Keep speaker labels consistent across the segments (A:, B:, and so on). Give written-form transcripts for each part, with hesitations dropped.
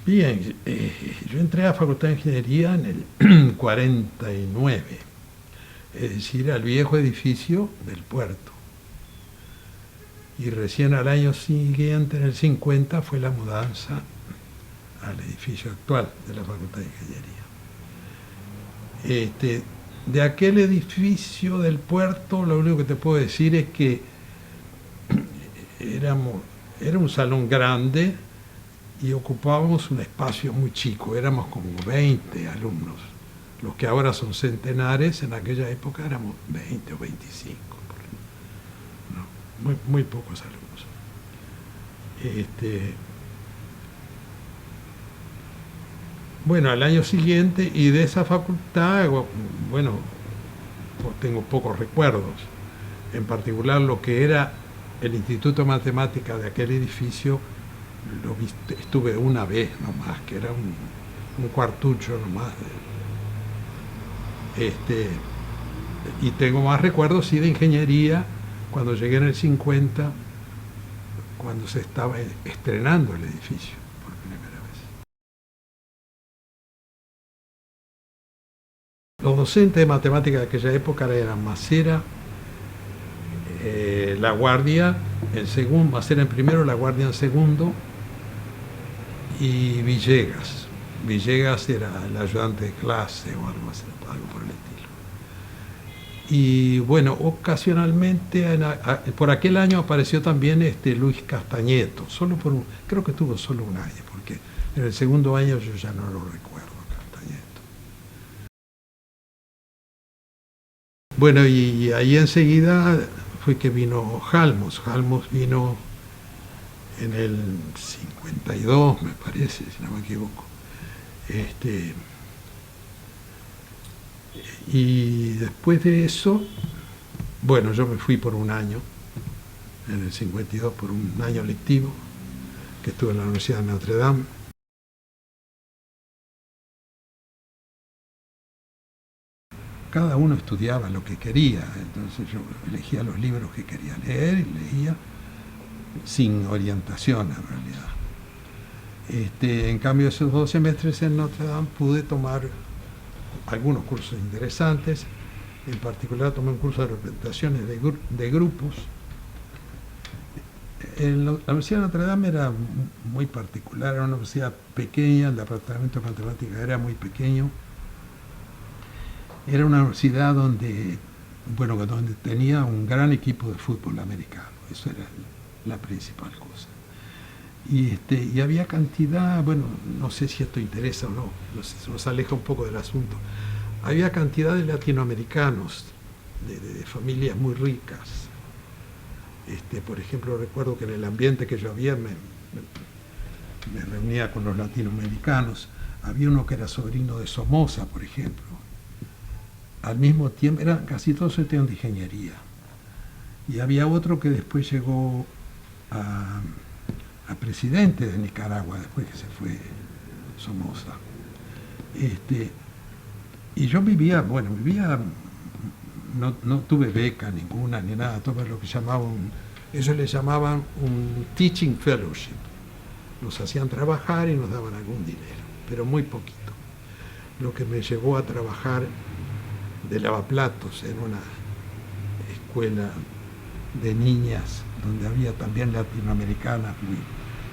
A: Bien, yo entré a la Facultad de Ingeniería en el 49, es decir, al viejo edificio del puerto. Y recién al año siguiente, en el 50, fue la mudanza al edificio actual de la Facultad de Ingeniería. De aquel edificio del puerto, lo único que te puedo decir es que era un salón grande y ocupábamos un espacio muy chico, éramos como 20 alumnos. Los que ahora son centenares, en aquella época éramos 20 o 25, ¿no? Muy pocos alumnos. Bueno, al año siguiente, y de esa facultad, bueno, tengo pocos recuerdos. En particular, lo que era el Instituto de Matemática de aquel edificio, estuve una vez nomás, que era un cuartucho nomás. Y tengo más recuerdos, sí, de ingeniería, cuando llegué en el 50, cuando se estaba estrenando el edificio por primera vez. Los docentes de matemáticas de aquella época eran Macera, La Guardia en segundo, Macera en primero, La Guardia en segundo, y Villegas. Villegas era el ayudante de clase o algo así, algo por el estilo. Y bueno, ocasionalmente, por aquel año apareció también Luis Castañeto, creo que tuvo solo un año, porque en el segundo año yo ya no lo recuerdo, Castañeto. Bueno, y ahí enseguida fue que vino Halmos. Halmos vino en el 52, me parece, si no me equivoco. Y después de eso, bueno, yo me fui por un año, en el 52, por un año lectivo, que estuve en la Universidad de Notre Dame. Cada uno estudiaba lo que quería, entonces yo elegía los libros que quería leer y leía sin orientación en realidad. En cambio, esos 2 semestres en Notre Dame pude tomar algunos cursos interesantes. En particular tomé un curso de representaciones de grupos. La Universidad de Notre Dame era muy particular, era una universidad pequeña, el departamento de matemáticas era muy pequeño. Era una universidad donde tenía un gran equipo de fútbol americano, eso era la principal cosa. Y había cantidad, bueno, no sé si esto interesa o no, se nos aleja un poco del asunto. Había cantidad de latinoamericanos, de familias muy ricas. Por ejemplo, recuerdo que en el ambiente que yo había me reunía con los latinoamericanos. Había uno que era sobrino de Somoza, por ejemplo. Al mismo tiempo, eran casi todos estudiantes de ingeniería. Y había otro que después llegó a presidente de Nicaragua, después que se fue Somoza. Y yo vivía, no tuve beca ninguna ni nada, tuve lo que ellos le llamaban un teaching fellowship. Nos hacían trabajar y nos daban algún dinero, pero muy poquito. Lo que me llevó a trabajar de lavaplatos en una escuela de niñas donde había también latinoamericanas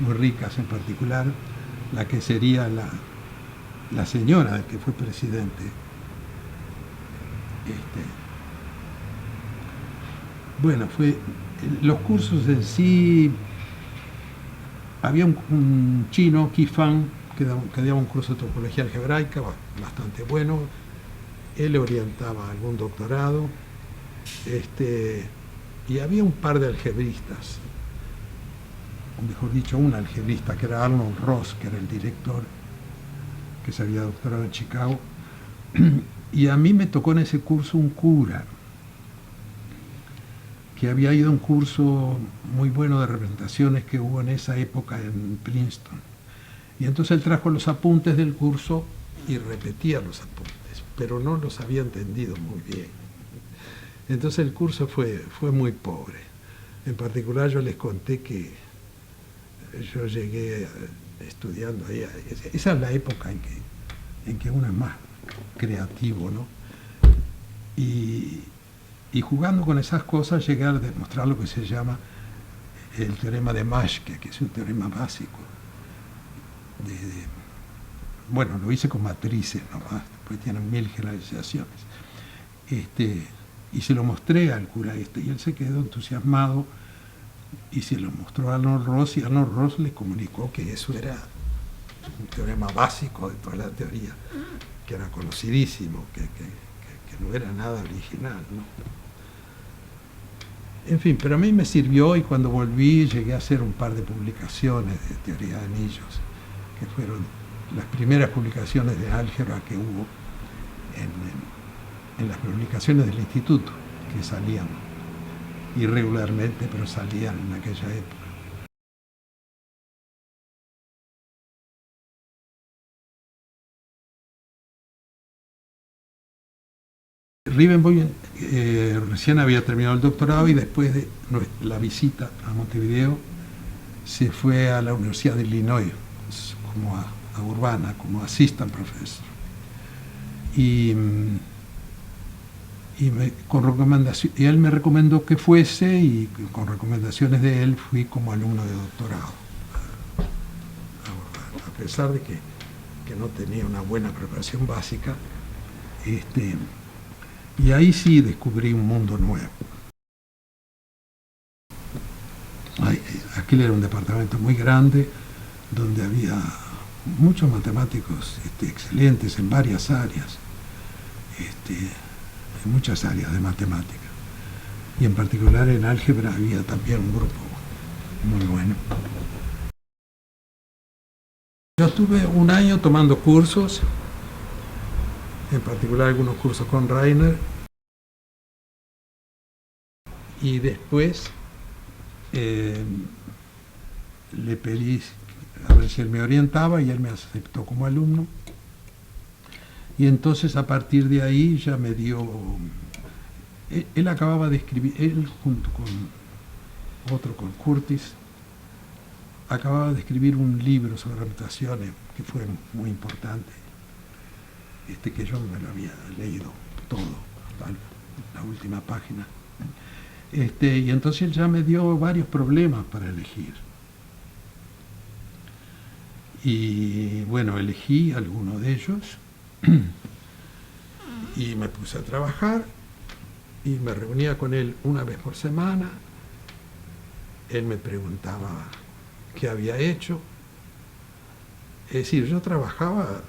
A: muy ricas, en particular la que sería la señora que fue presidente. Bueno, los cursos en sí, había un chino, Kifan, que daba un curso de topología algebraica bastante bueno. Él le orientaba a algún doctorado. Y había un par de algebristas, o mejor dicho, un algebrista, que era Arnold Ross, que era el director, que se había doctorado en Chicago. Y a mí me tocó en ese curso un cura, que había ido a un curso muy bueno de representaciones que hubo en esa época en Princeton. Y entonces él trajo los apuntes del curso y repetía los apuntes, pero no los había entendido muy bien. Entonces el curso fue muy pobre. En particular yo les conté que yo llegué estudiando ahí. Esa es la época en que uno es más creativo, ¿no? Y jugando con esas cosas llegué a demostrar lo que se llama el teorema de Majke, que es un teorema básico. Bueno, lo hice con matrices nomás, después tienen 1000 generalizaciones. Y se lo mostré al cura y él se quedó entusiasmado y se lo mostró a Arnold Ross, y Arnold Ross le comunicó que eso era un teorema básico de toda la teoría, que era conocidísimo, que no era nada original, ¿no? En fin, pero a mí me sirvió, y cuando volví llegué a hacer un par de publicaciones de teoría de anillos, que fueron las primeras publicaciones de álgebra que hubo en las publicaciones del instituto, que salían irregularmente, pero salían en aquella época. Riebenboim recién había terminado el doctorado, y después de la visita a Montevideo se fue a la Universidad de Illinois como a Urbana, como assistant professor. Y él me recomendó que fuese, y con recomendaciones de él fui como alumno de doctorado a Urbana, a pesar de que no tenía una buena preparación básica. Y ahí sí descubrí un mundo nuevo. Aquel era un departamento muy grande, donde había muchos matemáticos excelentes en varias áreas, en muchas áreas de matemática. Y en particular en álgebra había también un grupo muy bueno. Yo estuve un año tomando cursos, en particular algunos cursos con Rainer, y después le pedí a ver si él me orientaba, y él me aceptó como alumno. Y entonces a partir de ahí ya me dio... Él acababa de escribir, él junto con Curtis, acababa de escribir un libro sobre reputaciones que fue muy importante, que yo me lo había leído todo, la última página. Y entonces él ya me dio varios problemas para elegir. Y bueno, elegí alguno de ellos y me puse a trabajar, y me reunía con él una vez por semana. Él me preguntaba qué había hecho. Es decir, yo trabajaba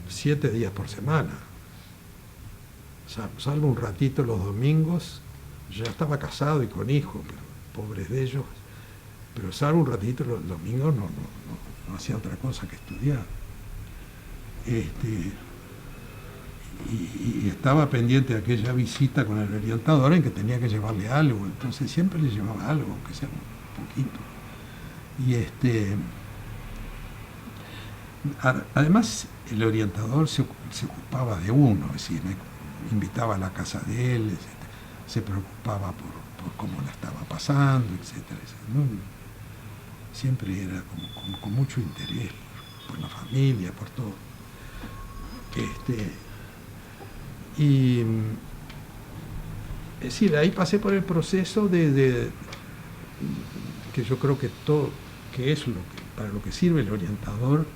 A: 7 días por semana, salvo un ratito los domingos. Ya estaba casado y con hijos, pero pobres de ellos, pero salvo un ratito los domingos no hacía otra cosa que estudiar. Y estaba pendiente de aquella visita con el orientador en que tenía que llevarle algo, entonces siempre le llevaba algo, aunque sea un poquito. Además, el orientador se ocupaba de uno, es decir, me invitaba a la casa de él, se preocupaba por cómo la estaba pasando, etcétera, ¿no? Siempre era con mucho interés por la familia, por todo. Y es decir, ahí pasé por el proceso que yo creo que es para lo que sirve el orientador,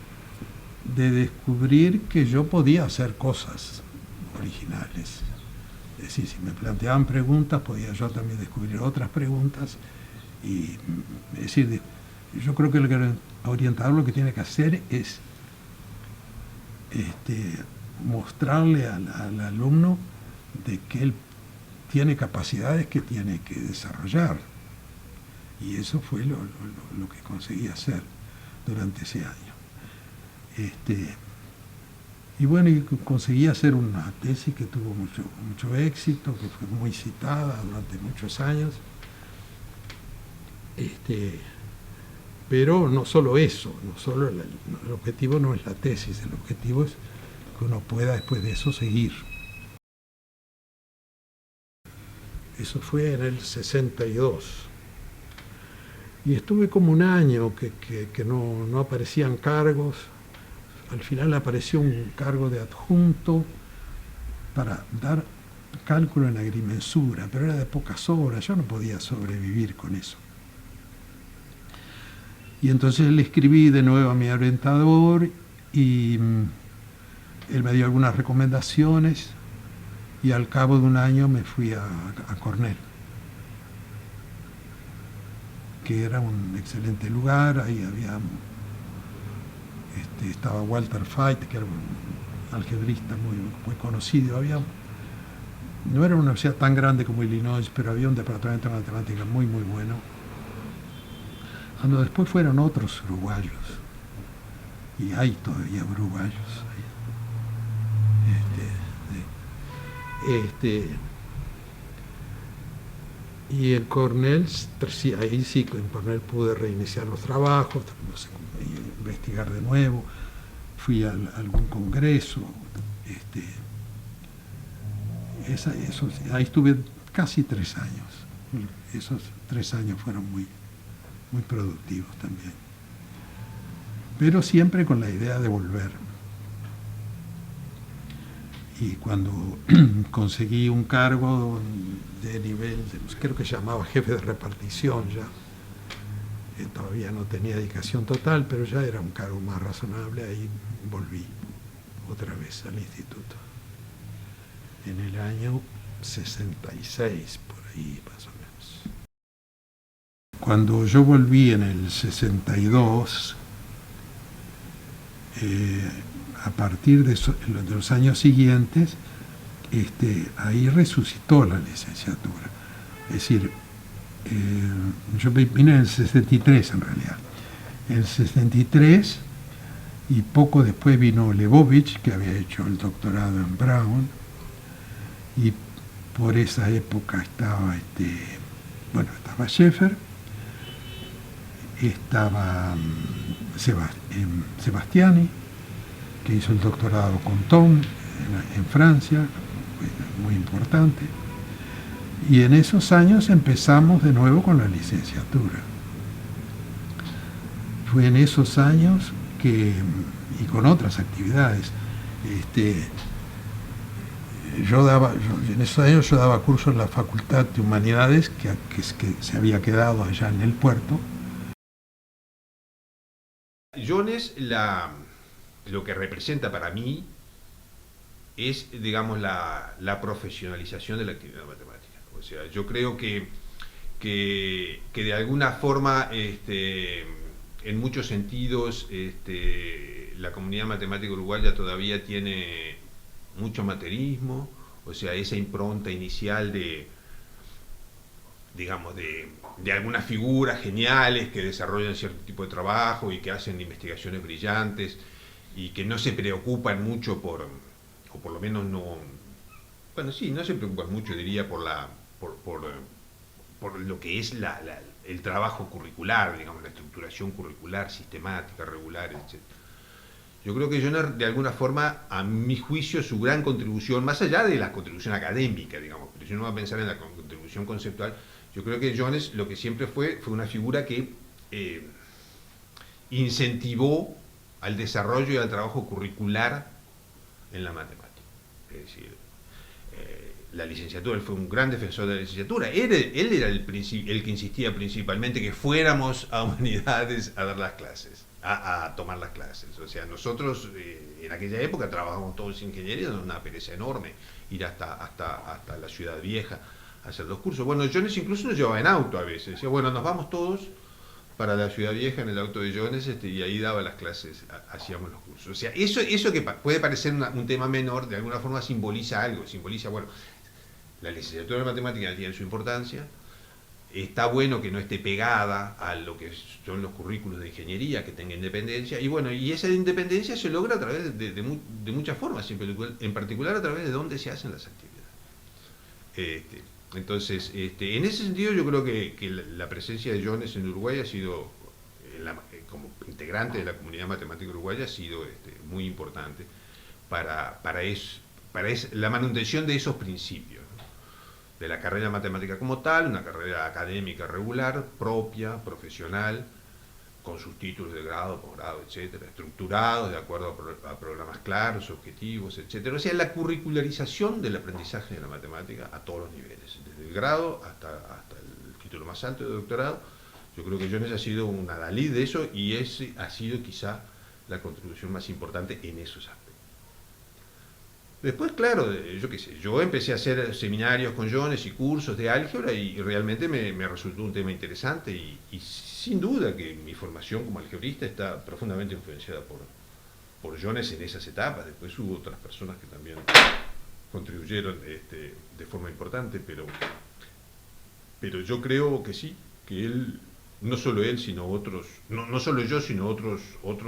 A: de descubrir que yo podía hacer cosas originales. Es decir, si me planteaban preguntas, podía yo también descubrir otras preguntas. Y es decir, yo creo que el orientador lo que tiene que hacer es mostrarle al alumno de que él tiene capacidades que tiene que desarrollar. Y eso fue lo que conseguí hacer durante ese año. Y bueno, y conseguí hacer una tesis que tuvo mucho éxito, que fue muy citada durante muchos años. Pero no solo eso, el objetivo no es la tesis, el objetivo es que uno pueda después de eso seguir. Eso fue en el 62. Y estuve como un año que no aparecían cargos. Al final apareció un cargo de adjunto para dar cálculo en agrimensura, pero era de pocas horas, yo no podía sobrevivir con eso. Y entonces le escribí de nuevo a mi orientador y él me dio algunas recomendaciones y al cabo de un año me fui a Cornell, que era un excelente lugar. Ahí había estaba Walter Feit, que era un algebrista muy conocido. No era una universidad tan grande como Illinois, pero había un departamento de matemática muy bueno. Cuando después fueron otros uruguayos, y hay todavía uruguayos ahí. Y en Cornell, ahí sí, en Cornell pude reiniciar los trabajos, investigar de nuevo, fui a algún congreso, ahí estuve casi 3 años. Esos 3 años fueron muy productivos también. Pero siempre con la idea de volver. Y cuando conseguí un cargo de nivel, creo que se llamaba jefe de repartición ya, todavía no tenía dedicación total, pero ya era un cargo más razonable, ahí volví otra vez al instituto. En el año 66, por ahí más o menos. Cuando yo volví en el 62, a partir de los años siguientes, ahí resucitó la licenciatura. Es decir, yo vine en el 63 en realidad. En el 63, y poco después vino Lebovich, que había hecho el doctorado en Brown, y por esa época estaba Schaeffer, estaba Sebastiani, que hizo el doctorado con Tom en Francia, muy importante. Y en esos años empezamos de nuevo con la licenciatura. Fue en esos años y con otras actividades, en esos años yo daba cursos en la Facultad de Humanidades, que se había quedado allá en el puerto.
B: Jones, lo que representa para mí es, digamos, la profesionalización de la actividad matemática. O sea, yo creo que de alguna forma, en muchos sentidos, la comunidad matemática uruguaya todavía tiene mucho amateurismo, o sea, esa impronta inicial digamos, de algunas figuras geniales que desarrollan cierto tipo de trabajo y que hacen investigaciones brillantes y que no se preocupan mucho o por lo menos no, bueno, sí, no se preocupan mucho, diría, por lo que es el trabajo curricular, digamos, la estructuración curricular, sistemática, regular, etc. Yo creo que Jones, de alguna forma, a mi juicio, su gran contribución, más allá de la contribución académica, digamos, pero si uno va a pensar en la contribución conceptual, yo creo que Jones lo que siempre fue una figura que incentivó al desarrollo y al trabajo curricular en la matemática. Es decir, la licenciatura, él fue un gran defensor de la licenciatura. Él era el que insistía principalmente que fuéramos a humanidades a dar las clases, a tomar las clases. O sea, nosotros en aquella época trabajábamos todos en ingeniería, era una pereza enorme ir hasta la Ciudad Vieja a hacer los cursos. Bueno, Jones incluso nos llevaba en auto a veces. Decía, bueno, nos vamos todos para la Ciudad Vieja en el auto de Jones, y ahí daba las clases, hacíamos los cursos. O sea, eso que puede parecer un tema menor, de alguna forma simboliza algo, simboliza, bueno, la licenciatura de matemática tiene su importancia, está bueno que no esté pegada a lo que son los currículos de ingeniería, que tenga independencia, y bueno, y esa independencia se logra a través de muchas formas, en particular a través de dónde se hacen las actividades. Entonces, en ese sentido yo creo que la presencia de Jones en Uruguay ha sido, como integrante de la comunidad matemática uruguaya, ha sido muy importante para la manutención de esos principios, ¿no? de la carrera de matemática como tal, una carrera académica regular, propia, profesional, con sus títulos de grado, posgrado, etcétera, estructurados de acuerdo a programas claros, objetivos, etcétera. O sea, la curricularización del aprendizaje de la matemática a todos los niveles, desde el grado hasta el título más alto de doctorado. Yo creo que Jones ha sido un adalid de eso y ese ha sido quizá la contribución más importante en esos aspectos. Después, claro, yo qué sé, yo empecé a hacer seminarios con Jones y cursos de álgebra y realmente me resultó un tema interesante y sin duda que mi formación como algebrista está profundamente influenciada por Jones en esas etapas. Después hubo otras personas que también contribuyeron de forma importante, pero yo creo que sí, que él, no solo él, sino otros, no solo yo, sino otros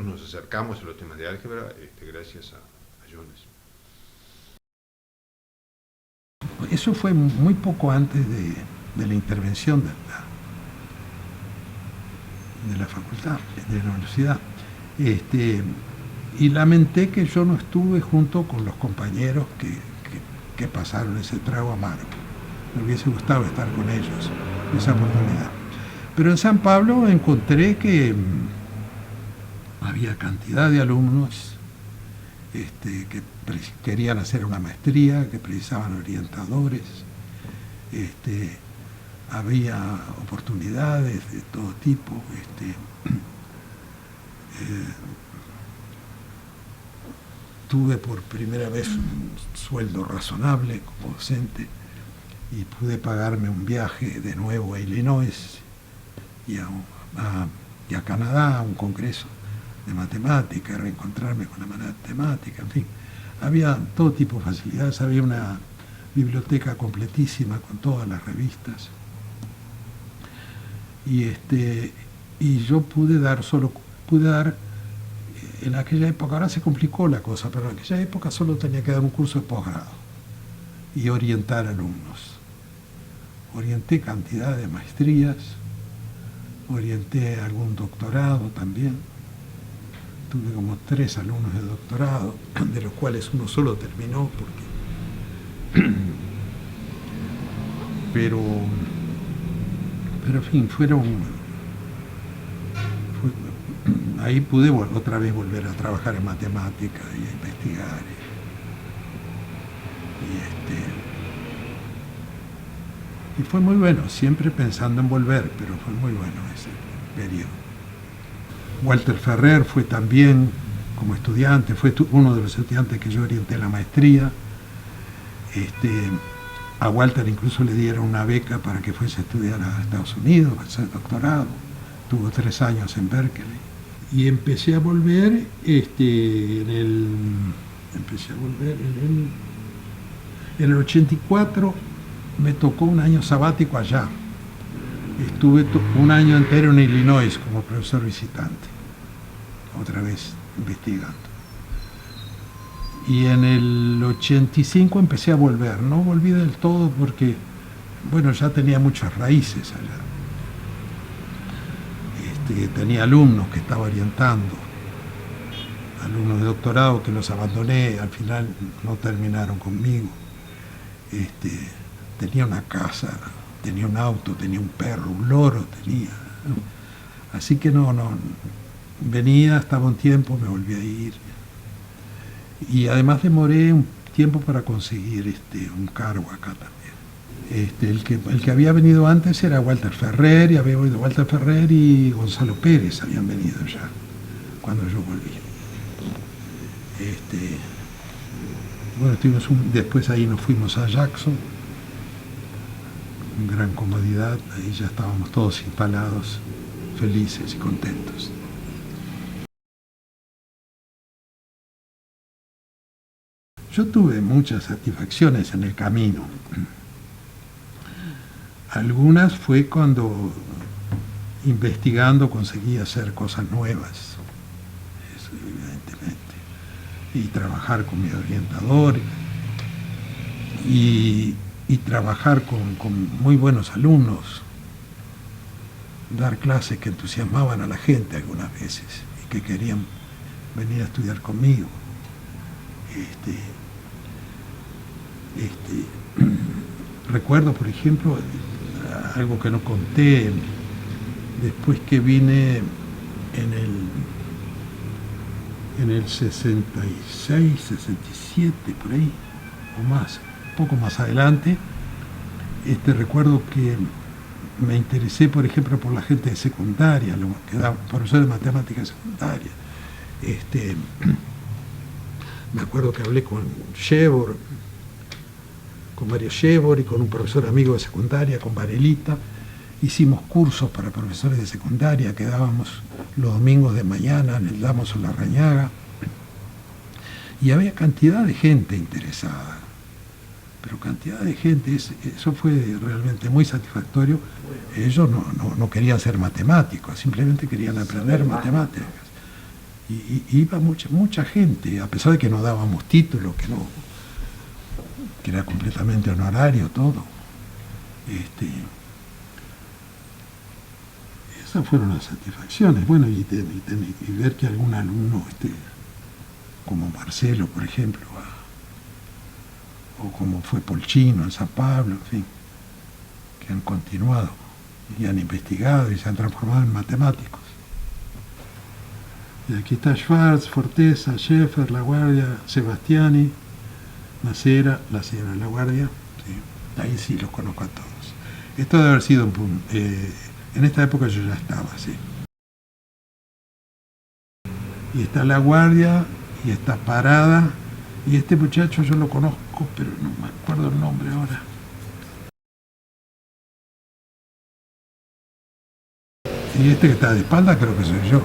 B: nos acercamos a los temas de álgebra gracias a Jones.
A: Eso fue muy poco antes de la intervención de la facultad, de la universidad. Y lamenté que yo no estuve junto con los compañeros que pasaron ese trago amargo. Me hubiese gustado estar con ellos en esa oportunidad. Pero en San Pablo encontré que había cantidad de alumnos que querían hacer una maestría, que precisaban orientadores, había oportunidades de todo tipo, tuve por primera vez un sueldo razonable como docente y pude pagarme un viaje de nuevo a Illinois y a Canadá, a un congreso de matemática, reencontrarme con la matemática, en fin. Había todo tipo de facilidades, había una biblioteca completísima con todas las revistas. Y yo pude dar en aquella época, ahora se complicó la cosa, pero en aquella época solo tenía que dar un curso de posgrado y orientar alumnos. Orienté cantidad de maestrías, orienté algún doctorado también. Tuve como 3 alumnos de doctorado, de los cuales uno solo terminó pero en fin, ahí pude otra vez volver a trabajar en matemática y a investigar. Y fue muy bueno, siempre pensando en volver, pero fue muy bueno ese periodo. Walter Ferrer fue también como estudiante, fue uno de los estudiantes que yo orienté en la maestría. A Walter incluso le dieron una beca para que fuese a estudiar a Estados Unidos, a hacer doctorado. Tuvo 3 años en Berkeley. Y empecé a volver en el 84, me tocó un año sabático allá. Estuve un año entero en Illinois como profesor visitante, otra vez investigando. Y en el 85 empecé a volver, no volví del todo porque, bueno, ya tenía muchas raíces allá. Tenía alumnos que estaba orientando, alumnos de doctorado que los abandoné, al final no terminaron conmigo. Tenía una casa, tenía un auto, tenía un perro, un loro tenía, ¿no? Así que no, venía, estaba un tiempo, me volví a ir. Y además demoré un tiempo para conseguir un cargo acá también. El que había venido antes era Walter Ferrer, y había oído Walter Ferrer y Gonzalo Pérez habían venido ya cuando yo volví. Bueno, después ahí nos fuimos a Jackson, con gran comodidad, ahí ya estábamos todos instalados, felices y contentos. Yo tuve muchas satisfacciones en el camino. Algunas fue cuando, investigando, conseguí hacer cosas nuevas, eso evidentemente, y trabajar con mi orientador, y trabajar con muy buenos alumnos, dar clases que entusiasmaban a la gente algunas veces, y que querían venir a estudiar conmigo. recuerdo, por ejemplo, algo que no conté, después que vine en el 66, 67, por ahí, o más, un poco más adelante, recuerdo que me interesé, por ejemplo, por la gente de secundaria, que daban profesores de matemáticas secundaria. Me acuerdo que hablé con Shevor, con Mario Shevor y con un profesor amigo de secundaria, con Varelita. Hicimos cursos para profesores de secundaria que dábamos los domingos de mañana en el Damos o Larrañaga. Y había cantidad de gente interesada, pero cantidad de gente, eso fue realmente muy satisfactorio. Ellos no querían ser matemáticos, simplemente querían aprender matemáticas. Y iba mucha gente, a pesar de que no dábamos títulos, que era completamente honorario todo. Esas fueron las satisfacciones. Bueno, y ver que algún alumno, como Marcelo, por ejemplo, o como fue Polchino en San Pablo, en fin, que han continuado y han investigado y se han transformado en matemáticos. Y aquí está Schwartz, Forteza, Schaeffer, La Guardia, Sebastiani, Macera, la señora La Guardia, sí. Ahí sí los conozco a todos. Esto debe haber sido en esta época yo ya estaba, sí. Y está La Guardia, y está Parada, y este muchacho yo lo conozco, pero no me acuerdo el nombre ahora. Y que está de espalda creo que soy yo.